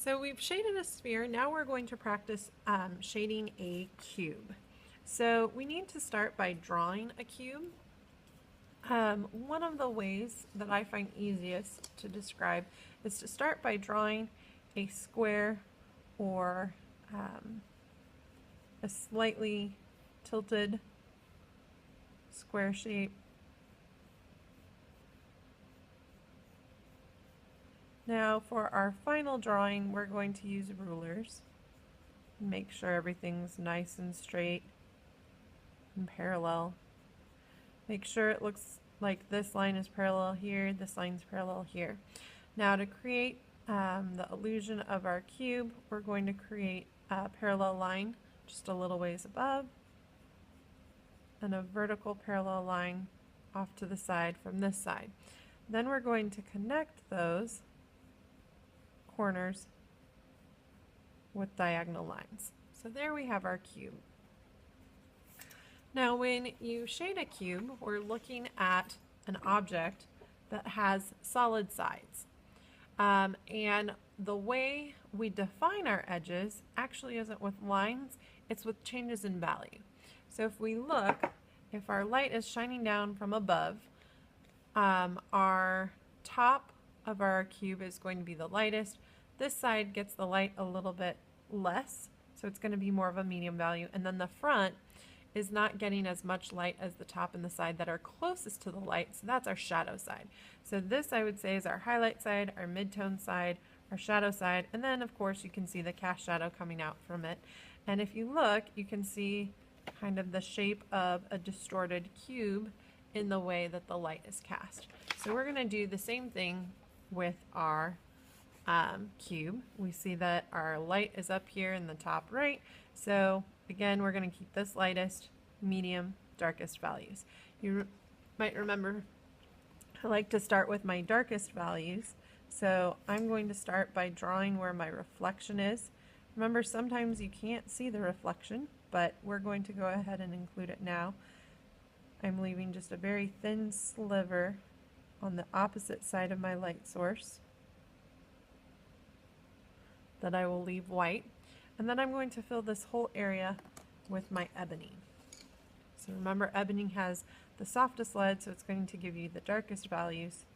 So we've shaded a sphere. Now we're going to practice shading a cube. So we need to start by drawing a cube. One of the ways that I find easiest to describe is to start by drawing a square or a slightly tilted square shape. Now for our final drawing, we're going to use rulers. Make sure everything's nice and straight and parallel. Make sure it looks like this line is parallel here, this line's parallel here. Now to create the illusion of our cube, we're going to create a parallel line just a little ways above and a vertical parallel line off to the side from this side. Then we're going to connect those corners with diagonal lines. So there we have our cube. Now when you shade a cube, we're looking at an object that has solid sides. And the way we define our edges actually isn't with lines, it's with changes in value. So if we look, if our light is shining down from above, our top of our cube is going to be the lightest. This side gets the light a little bit less, so it's going to be more of a medium value. And then the front is not getting as much light as the top and the side that are closest to the light, so that's our shadow side. So this, I would say, is our highlight side, our midtone side, our shadow side, and then of course you can see the cast shadow coming out from it. And if you look, you can see kind of the shape of a distorted cube in the way that the light is cast. So we're going to do the same thing with our cube. We see that our light is up here in the top right, so again we're going to keep this lightest, medium, darkest values. You might remember I like to start with my darkest values, so I'm going to start by drawing where my reflection is. Remember, sometimes you can't see the reflection, but we're going to go ahead and include it now. I'm leaving just a very thin sliver on the opposite side of my light source that I will leave white, and then I'm going to fill this whole area with my ebony. So remember, ebony has the softest lead, so it's going to give you the darkest values.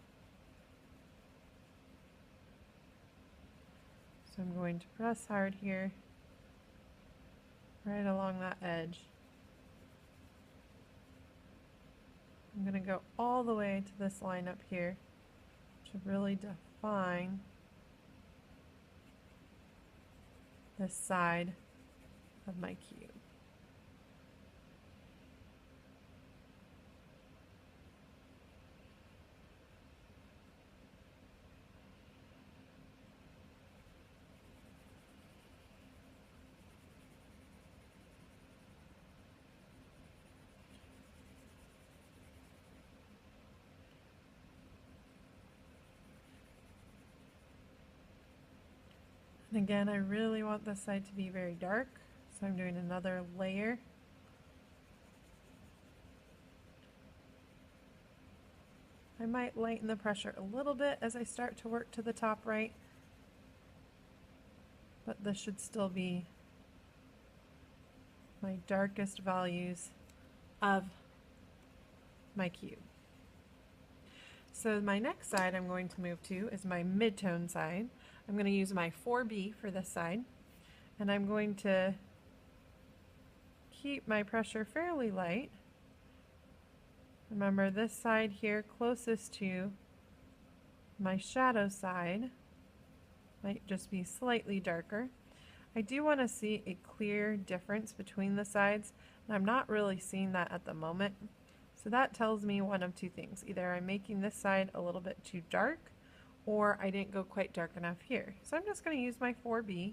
So I'm going to press hard here, right along that edge. I'm going to go all the way to this line up here to really define this side of my cube. And again, I really want this side to be very dark, so I'm doing another layer. I might lighten the pressure a little bit as I start to work to the top right, but this should still be my darkest values of my cube. So my next side I'm going to move to is my midtone side. I'm going to use my 4B for this side, and I'm going to keep my pressure fairly light. Remember, this side here closest to my shadow side might just be slightly darker. I do want to see a clear difference between the sides, and I'm not really seeing that at the moment. So that tells me one of two things. Either I'm making this side a little bit too dark, or I didn't go quite dark enough here. So I'm just going to use my 4B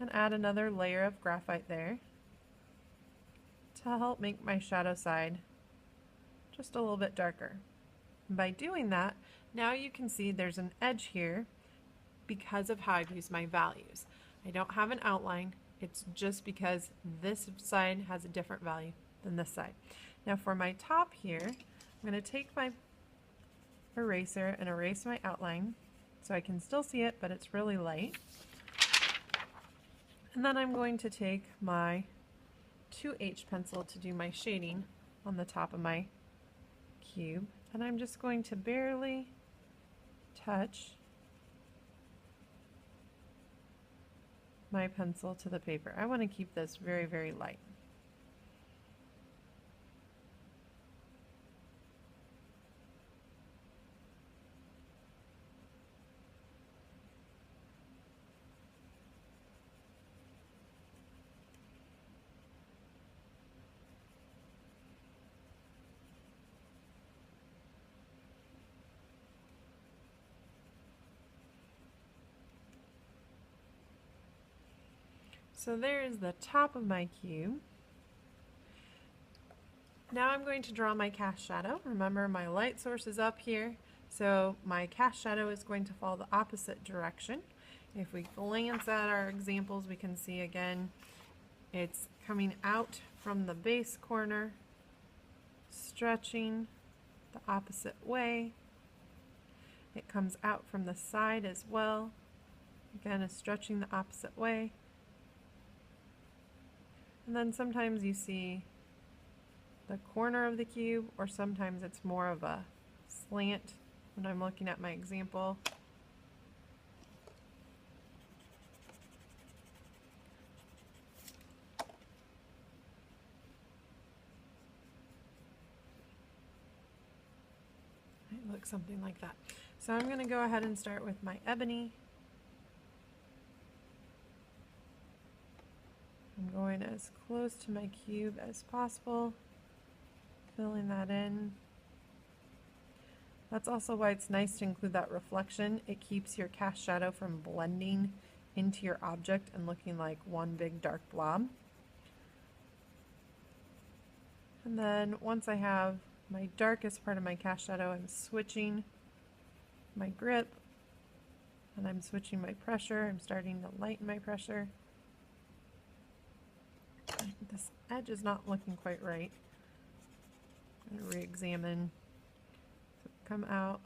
and add another layer of graphite there to help make my shadow side just a little bit darker. And by doing that, now you can see there's an edge here because of how I've used my values. I don't have an outline, it's just because this side has a different value than this side. Now for my top here, I'm going to take my eraser and erase my outline so I can still see it, but it's really light. And then I'm going to take my 2H pencil to do my shading on the top of my cube, and I'm just going to barely touch my pencil to the paper. I want to keep this very, very light. So there's the top of my cube. Now I'm going to draw my cast shadow. Remember, my light source is up here, so my cast shadow is going to follow the opposite direction. If we glance at our examples, we can see again it's coming out from the base corner, stretching the opposite way. It comes out from the side as well. Again, it's stretching the opposite way. And then sometimes you see the corner of the cube, or sometimes it's more of a slant when I'm looking at my example. It looks something like that. So I'm going to go ahead and start with my ebony. I'm going as close to my cube as possible, filling that in. That's also why it's nice to include that reflection. It keeps your cast shadow from blending into your object and looking like one big dark blob. And then once I have my darkest part of my cast shadow, I'm switching my grip and I'm switching my pressure. I'm starting to lighten my pressure. This edge is not looking quite right. I'm going to re-examine. So come out.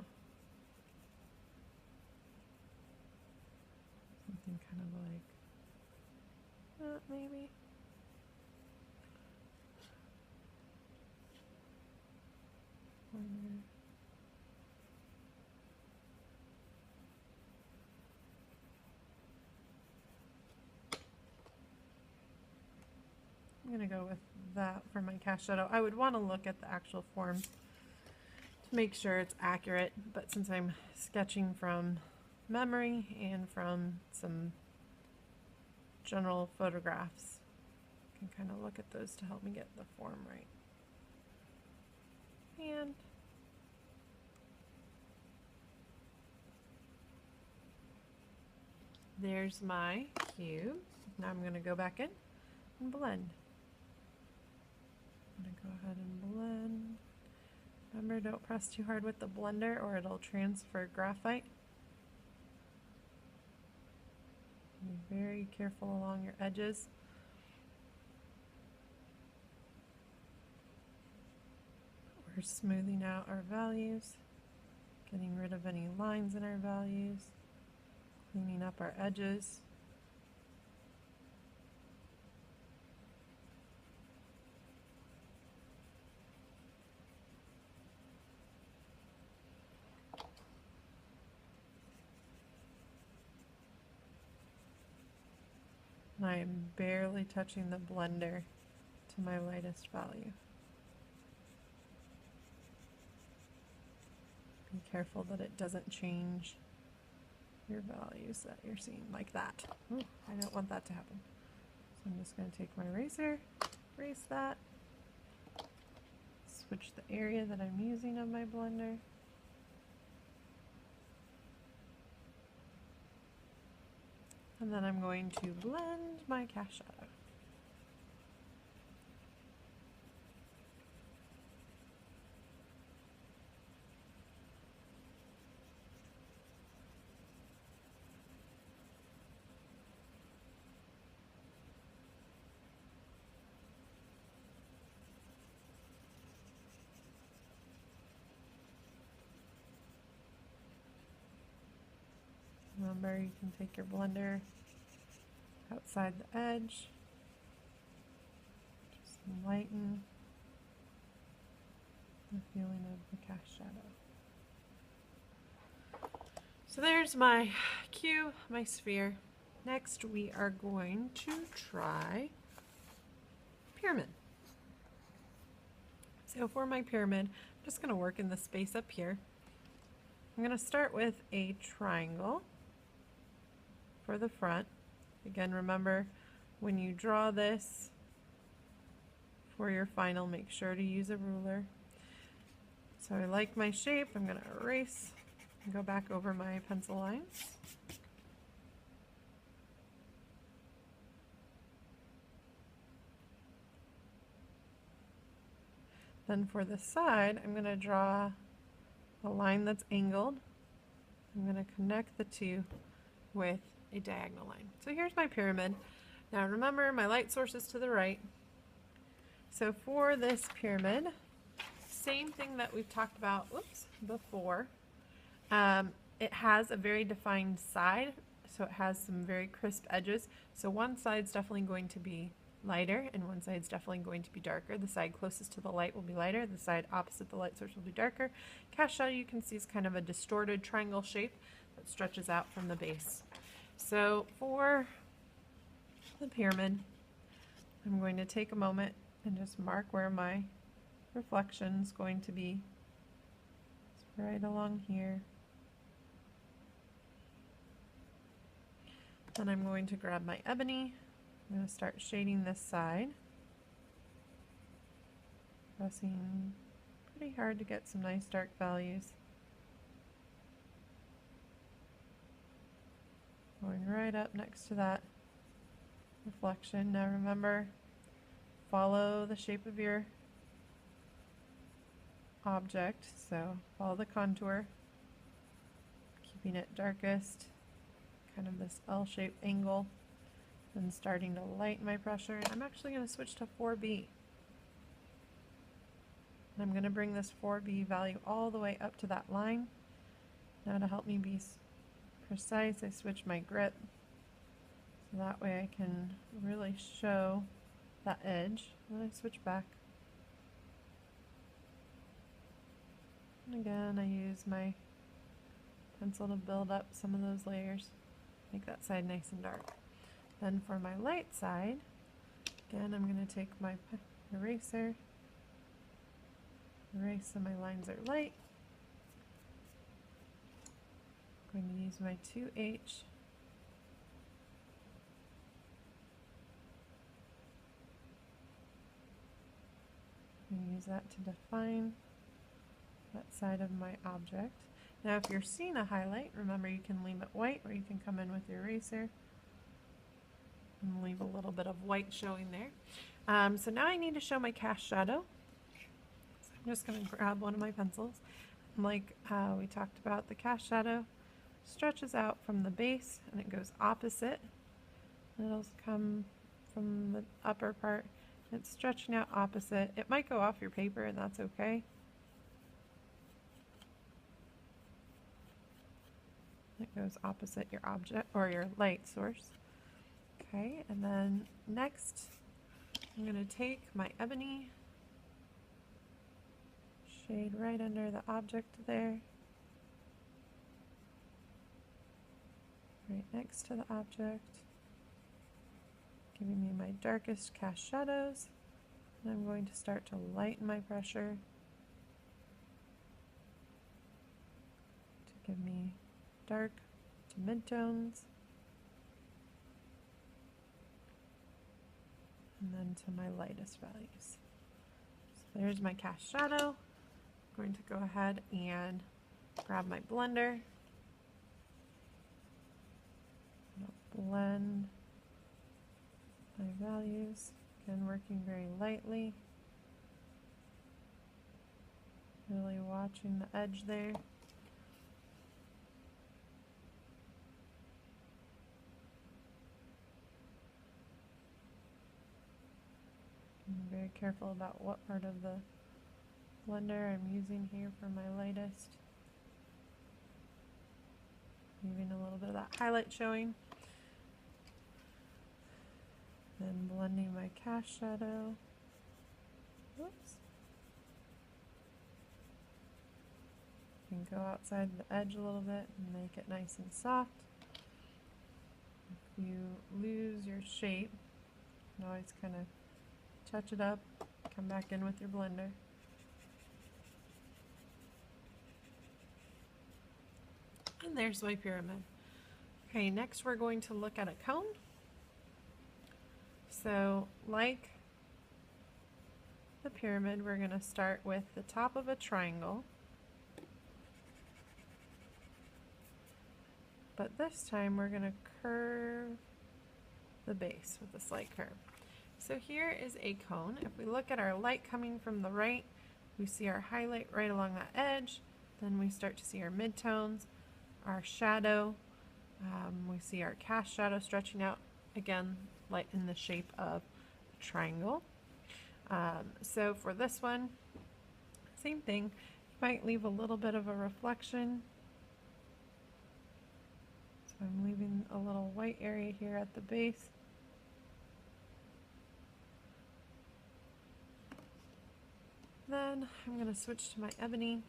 Something kind of like that, maybe. Corner. I'm going to go with that for my cast shadow. I would want to look at the actual form to make sure it's accurate, but since I'm sketching from memory and from some general photographs, I can kind of look at those to help me get the form right. And there's my cube. Now I'm going to go back in and blend. I'm going to go ahead and blend. Remember, don't press too hard with the blender or it'll transfer graphite. Be very careful along your edges. We're smoothing out our values, getting rid of any lines in our values, cleaning up our edges. And I am barely touching the blender to my lightest value. Be careful that it doesn't change your values that you're seeing like that. Ooh, I don't want that to happen. So I'm just going to take my eraser, erase that, switch the area that I'm using of my blender. And then I'm going to blend my cast shadow. Remember, you can take your blender outside the edge, just lighten the feeling of the cast shadow. So there's my cube, my sphere. Next we are going to try pyramid. So for my pyramid, I'm just going to work in the space up here. I'm going to start with a triangle for the front. Again, remember, when you draw this for your final, make sure to use a ruler. So I like my shape. I'm going to erase and go back over my pencil lines. Then for the side, I'm going to draw a line that's angled. I'm going to connect the two with a diagonal line. So here's my pyramid. Now remember, my light source is to the right. So for this pyramid, same thing that we've talked about before. It has a very defined side, so it has some very crisp edges. So one side's definitely going to be lighter and one side's definitely going to be darker. The side closest to the light will be lighter, the side opposite the light source will be darker. Cast shadow, you can see, is kind of a distorted triangle shape that stretches out from the base. So for the pyramid, I'm going to take a moment and just mark where my reflection is going to be. It's right along here. Then I'm going to grab my ebony. I'm going to start shading this side. Pressing pretty hard to get some nice dark values. Going right up next to that reflection. Now remember, follow the shape of your object, so follow the contour, keeping it darkest, kind of this L-shaped angle, and starting to lighten my pressure. And I'm actually going to switch to 4B. And I'm going to bring this 4B value all the way up to that line. Now to help me be precise, I switch my grip, so that way I can really show that edge. And I switch back. And again, I use my pencil to build up some of those layers, make that side nice and dark. Then for my light side, again, I'm going to take my eraser, erase so my lines are light. I'm going to use my 2H. I'm going to use that to define that side of my object. Now if you're seeing a highlight, remember you can leave it white, or you can come in with your eraser and leave a little bit of white showing there. So now I need to show my cast shadow. So I'm just going to grab one of my pencils. Like we talked about, the cast shadow stretches out from the base and it goes opposite. And it'll come from the upper part. It's stretching out opposite. It might go off your paper, and that's okay. It goes opposite your object or your light source. Okay, and then next I'm going to take my ebony, shade right under the object there, right next to the object, giving me my darkest cast shadows. And I'm going to start to lighten my pressure to give me dark to midtones, and then to my lightest values. So there's my cast shadow. I'm going to go ahead and grab my blender, blend my values, again working very lightly, really watching the edge there. I'm very careful about what part of the blender I'm using here for my lightest. leaving a little bit of that highlight showing. Then blending my cast shadow. Whoops. You can go outside the edge a little bit and make it nice and soft. If you lose your shape, you can always kind of touch it up, come back in with your blender. And there's my pyramid. Okay, next we're going to look at a cone. So like the pyramid, we're going to start with the top of a triangle. But this time we're going to curve the base with a slight curve. So here is a cone. If we look at our light coming from the right, we see our highlight right along that edge. Then we start to see our midtones, our shadow. We see our cast shadow stretching out, again, like in the shape of a triangle. So for this one, same thing. You might leave a little bit of a reflection. So I'm leaving a little white area here at the base. Then I'm going to switch to my ebony.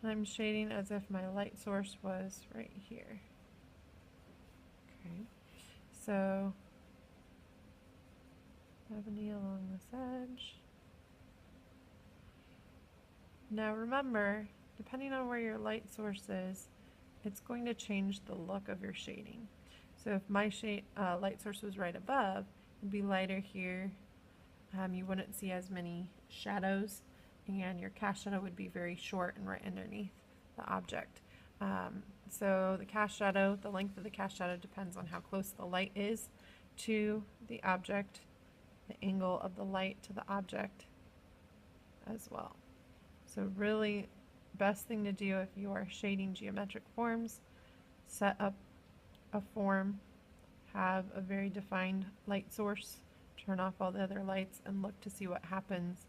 I'm shading as if my light source was right here. Okay, so ebony along this edge. Now remember, depending on where your light source is, it's going to change the look of your shading. So if my light source was right above, it'd be lighter here. You wouldn't see as many shadows, and your cast shadow would be very short and right underneath the object. So the cast shadow, the length of the cast shadow depends on how close the light is to the object, the angle of the light to the object as well. So really, best thing to do if you are shading geometric forms, set up a form, have a very defined light source, turn off all the other lights, and look to see what happens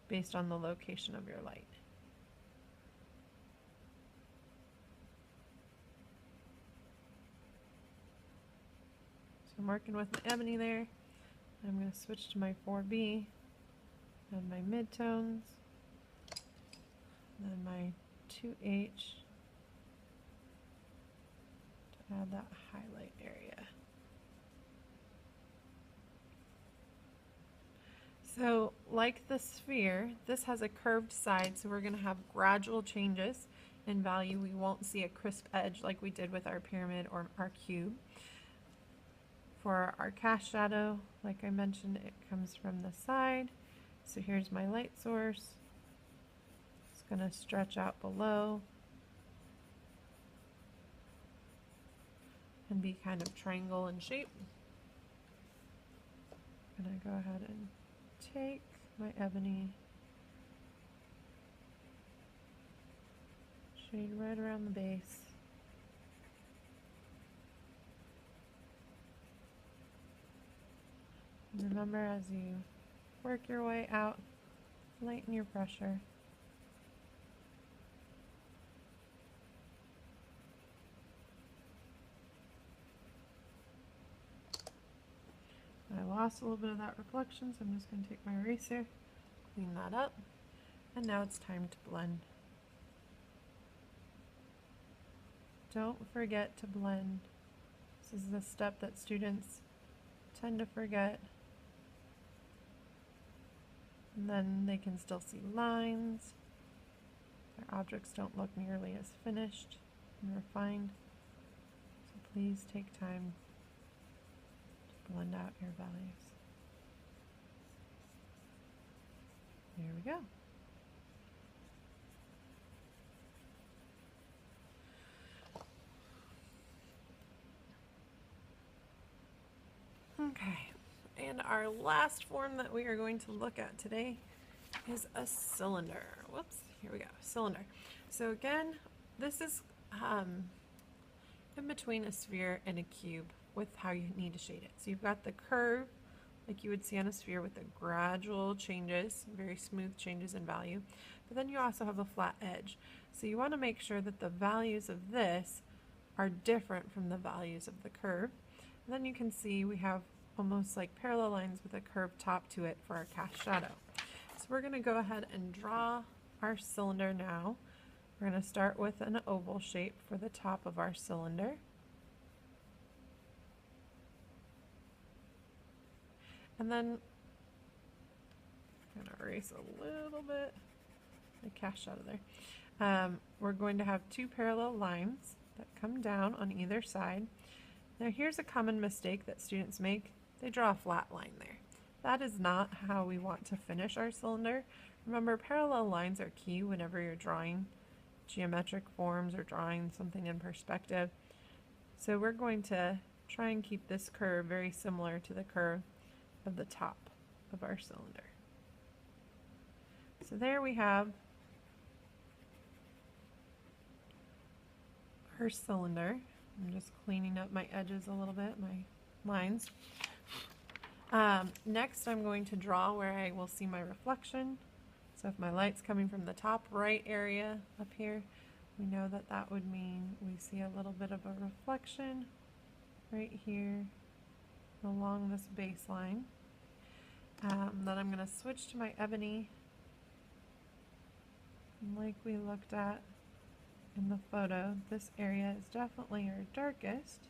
based on the location of your light. So I'm working with my ebony there. I'm going to switch to my 4B and my midtones, then my 2H to add that highlight area. So like the sphere, this has a curved side, so we're going to have gradual changes in value. We won't see a crisp edge like we did with our pyramid or our cube. For our cast shadow, like I mentioned, it comes from the side. So here's my light source. It's going to stretch out below and be kind of triangle in shape. I'm going to go ahead and take my ebony, shade right around the base. And remember, as you work your way out, lighten your pressure. I lost a little bit of that reflection, so I'm just going to take my eraser, clean that up, and now it's time to blend. Don't forget to blend. This is the step that students tend to forget. And then they can still see lines. Their objects don't look nearly as finished and refined. So please take time to blend out your values. There we go. Okay, and our last form that we are going to look at today is a cylinder. Whoops, here we go, cylinder. So again, this is in between a sphere and a cube with how you need to shade it. So you've got the curve like you would see on a sphere with the gradual changes, very smooth changes in value. But then you also have a flat edge. So you want to make sure that the values of this are different from the values of the curve. And then you can see we have almost like parallel lines with a curved top to it for our cast shadow. So we're going to go ahead and draw our cylinder now. We're going to start with an oval shape for the top of our cylinder. And then I'm going to erase a little bit the cast shadow there. We're going to have two parallel lines that come down on either side. Now here's a common mistake that students make. They draw a flat line there. That is not how we want to finish our cylinder. Remember, parallel lines are key whenever you're drawing geometric forms or drawing something in perspective. So we're going to try and keep this curve very similar to the curve of the top of our cylinder. So there we have our cylinder. I'm just cleaning up my edges a little bit, my lines. Next I'm going to draw where I will see my reflection. So if my light's coming from the top right area up here, we know that that would mean we see a little bit of a reflection right here along this baseline. Then I'm going to switch to my ebony. And like we looked at in the photo, this area is definitely our darkest.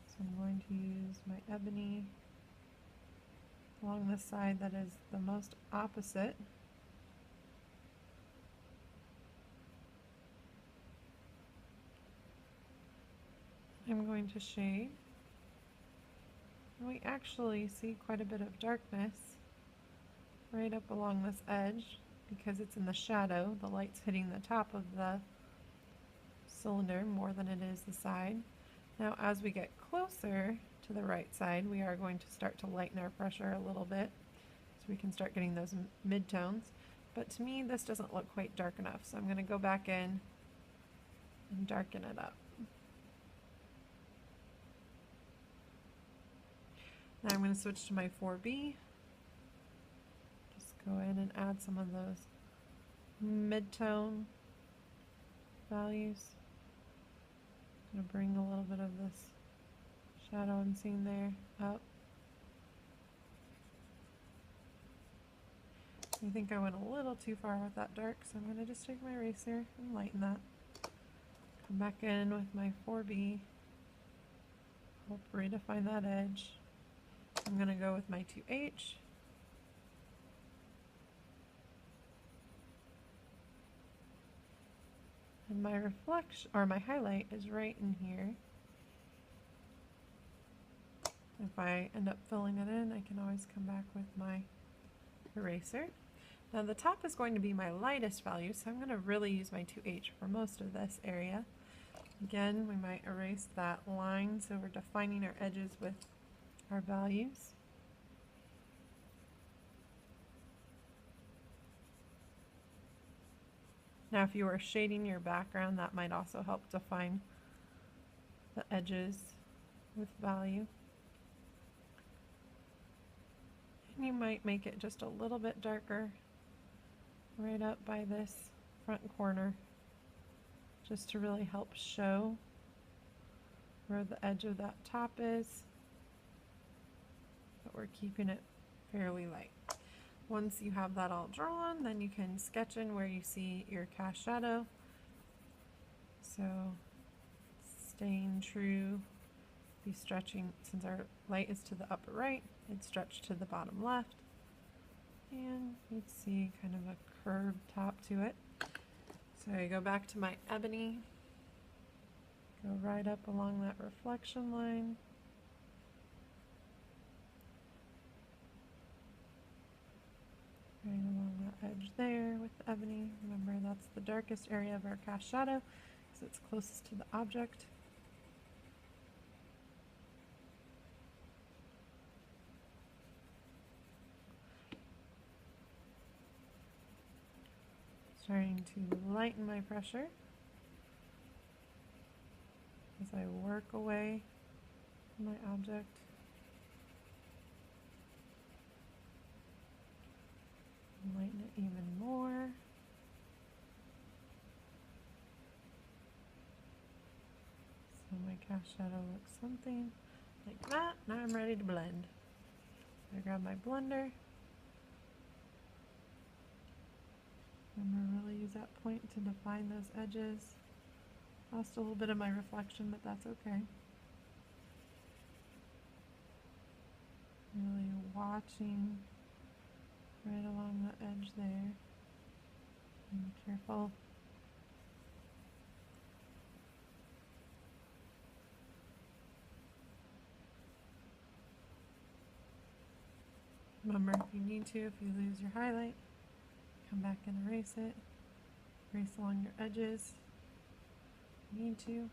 So I'm going to use my ebony along the side that is the most opposite. I'm going to shade. And we actually see quite a bit of darkness right up along this edge because it's in the shadow. The light's hitting the top of the cylinder more than it is the side. Now as we get closer to the right side, we are going to start to lighten our pressure a little bit so we can start getting those midtones. But to me this doesn't look quite dark enough, so I'm going to go back in and darken it up. Now I'm going to switch to my 4B. Just go in and add some of those mid-tone values. I'm going to bring a little bit of this shadow I'm seeing there up. I think I went a little too far with that dark, so I'm going to just take my eraser and lighten that. Come back in with my 4B. Help redefine that edge. I'm going to go with my 2H. And my reflection, or my highlight, is right in here. If I end up filling it in, I can always come back with my eraser. Now the top is going to be my lightest value, so I'm going to really use my 2H for most of this area. Again, we might erase that line, so we're defining our edges with our values. Now if you were shading your background, that might also help define the edges with value. And you might make it just a little bit darker right up by this front corner, just to really help show where the edge of that top is, but we're keeping it fairly light. Once you have that all drawn, then you can sketch in where you see your cast shadow. So staying true, be stretching, since our light is to the upper right, it's stretched to the bottom left. And you'd see kind of a curved top to it. So I go back to my ebony, go right up along that reflection line. Right along that edge there with the ebony. Remember, that's the darkest area of our cast shadow because it's closest to the object. Starting to lighten my pressure as I work away from my object. Lighten it even more. So my cast shadow looks something like that. Now I'm ready to blend. I grab my blender. I'm going to really use that point to define those edges. Lost a little bit of my reflection, but that's okay. Really watching right along the edge there. Be careful. Remember, if you need to, if you lose your highlight, come back and erase it. Erase along your edges if you need to.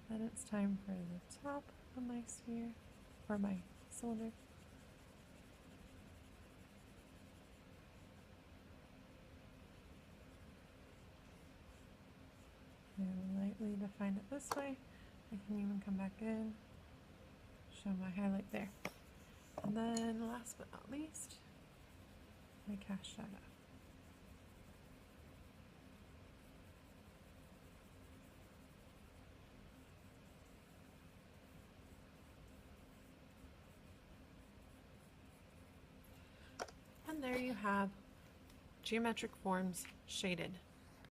Then it's time for the top of my sphere, or my cylinder. And lightly define it this way. I can even come back in, show my highlight there. And then last but not least, my cast shadow. And there you have geometric forms shaded.